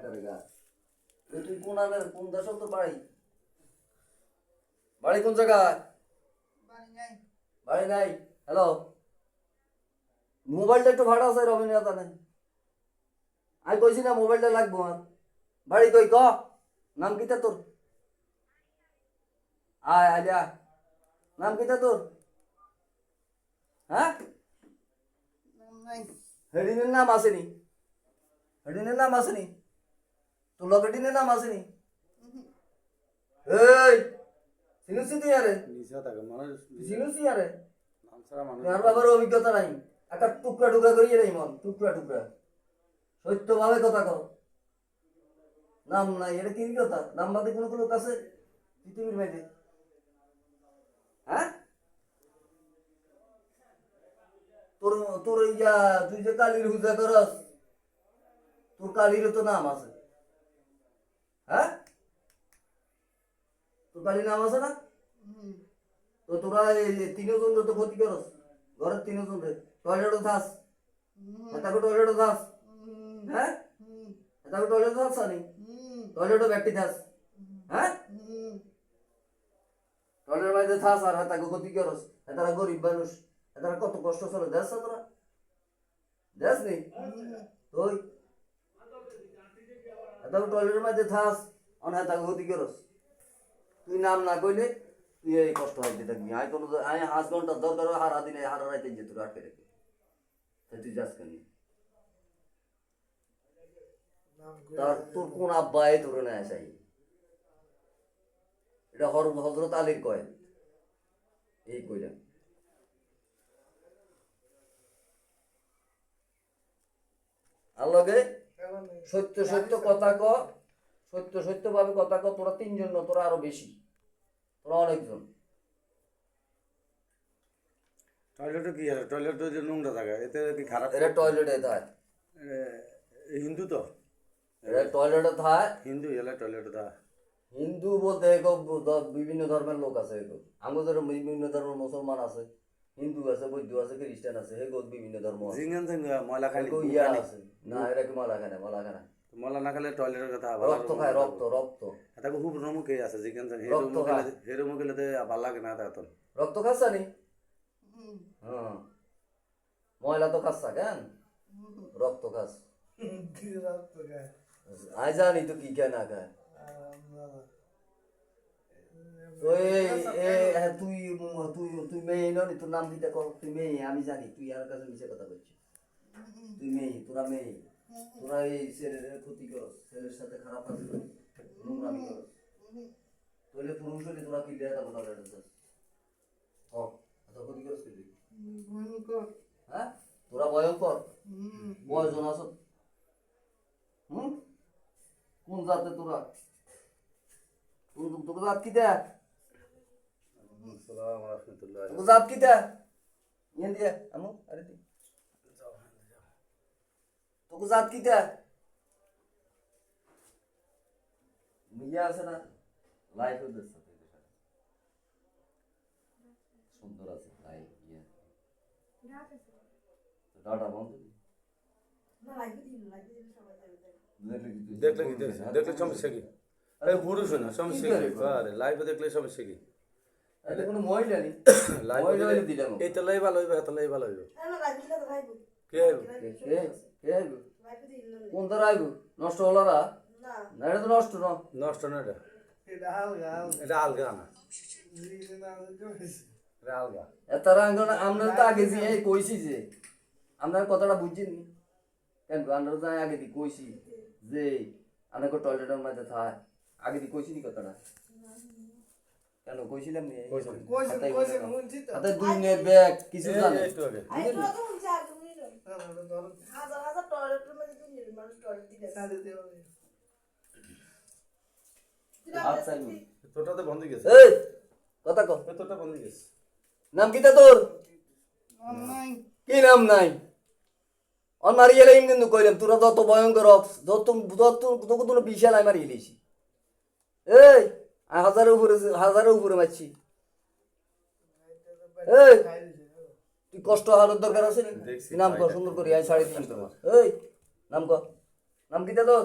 करेगा তুই কোন আনের কোন দেশে তোর বাড়ি বাড়ি কোন জায়গায় বাড়ি নাই হ্যালো মোবাইলটা একটু ভাড়া আছে রবীন্দ্রনাথ নেই আমি কইছি না মোবাইলটা লাগবো আমার বাড়ি কই ক নাম কিতা তোর আয় আলিয়া নাম কিতা তোর হ্যাঁ হেডিনের নাম আসেনি হেডিনের নাম আসেনি তোর লকেটিনের নাম আসেনি এই সিনুসি তুই আরে সিনুসি আরে আর বাবার অভিজ্ঞতা নাই একটা টুকরা টুকরা করিয়ে রে মন টুকরা টুকরা সত্যভাবে কথা কর নাম নাই এটা কি কথা নাম বাদে কোনো লোক আছে পৃথিবীর বাইরে হ্যাঁ তোর তোর ইয়া তুই যে কালীর পূজা করস তোর কালীর তো নাম আছে হ্যাঁ তোর কালীর নাম আছে না তো তোরা তিনজন তো ক্ষতি করস ঘরের তিনজন রে টয়লেটও থাস তাকে টয়লেটও থাস হ্যাঁ তাকে টয়লেট থাস নি টয়লেটও ব্যক্তি থাস হ্যাঁ টয়লেটের মধ্যে থাস আর তাকে ক্ষতি করস তারা গরিব মানুষ তারা কত কষ্ট চলে দেশ তোরা দেশ নেই তুই তাকে টয়লেটের মধ্যে থাস অনেক তাকে ক্ষতি করস তুই নাম না কইলে তুই এই কষ্ট হইতে থাকবি আমি কোনো আমি 5 ঘন্টা দরকার হারা দিনে হারা রাইতে যে তোর আটকে রেখে তুই যাস কেন তার তোর কোন আব্বাই তোর না চাই এটা হযরত আলীর কয় এই কইলাম আল্লাহকে সত্য সত্য কথা ক সত্য সত্য ভাবে কথা ক তোরা তিনজন না তোরা আরো বেশি তোরা অনেকজন টয়লেটে কি আছে টয়লেটে যে নোংরা জায়গা এতে কি খারাপ এটা টয়লেটে থাকে হিন্দু তো এটা টয়লেটে থাকে হিন্দু এলা টয়লেটে থাকে হিন্দু বলতে বিভিন্ন ধর্মের লোক আছে আমাদের বিভিন্ন ধর্মের মুসলমান আছে হিন্দু আছে বৌদ্ধ আছে খ্রিস্টান আছে বিভিন্ন ধর্ম আছে জিঙ্গান জিঙ্গা ময়লা খালি ইয়া আছে না এটা কি মালা খায় না ময়লা না খালে টয়লেটের কথা রক্ত খায় রক্ত রক্ত এটা খুব রমুকে আছে জিঙ্গান জিঙ্গা হেরো মুখে তে ভালো লাগে না তখন রক্ত খাচ্ছা নি হ্যাঁ ময়লা তো খাচ্ছা কেন রক্ত খাস আই জানি তো কি খায় না খায় তুই তুই তুই মেয়ে নি তোর নাম দিতে কর তুই মেয়ে আমি জানি তুই আর কাছে মিশে কথা বলছিস তুই মেয়ে তোরা মেয়ে তোরা এই ছেলের ক্ষতি করস ছেলের সাথে খারাপ আচরণ নোংরামি করস তাহলে পুরুষ হলে তোরা কি দেয় কথা বলছিস এত ক্ষতি করস কি হ্যাঁ তোরা ভয়ঙ্কর বয়জন আস কোন জাতে তোরা তোকে জাত কি দেয় তোকে জাত কি দেয় নিয়ে দিয়ে আমু আরে দি তোকে জাত কি দেয় মিয়া আছে না লাইফ ওদের সাথে সুন্দর আছে লাইফ ইয়া ডাটা বন্ধ দেখলে কি দেখলে সমস্যা কি আরে পুরুষ না সমস্যা কি আরে লাইভে দেখলে সমস্যা কি এটা কোনো মহিলা নেই লাইভে দিলাম এইটা লাই ভালো হইবে এটা লাই ভালো হইবে কে কে কোন ধর আইবো নষ্ট হলো না না এটা তো নষ্ট না নষ্ট না এটা আলগা না এটা আলগা তারা আমরা তো আগে যে কইছি যে আপনার কথাটা বুঝছেন কেন আমরা তো আগে দি কইছি যে অনেক টয়লেটের মধ্যে থাকে আগে দি কইছি নি কথাটা কেন কইছিলাম নি হাতে 2 মিনিট ব্যাগ কিছু জানে একটু আগে তোটাতে বন্ধ গেছে এই কথা কও তোটা বন্ধ গেছে নাম কিটা তোর কি নাম নাই অন মারি গেলে কিন্তু কইলাম তোরা যত ভয়ঙ্কর যত তোকে তোর বিশাল আমি মারি গেলেছি এই হাজারের উপরে মারছি এই তুই কষ্ট হওয়ার দরকার আছে নাম কর সুন্দর করে আই 3.5 তোমার এই নাম কর নাম কিটা তোর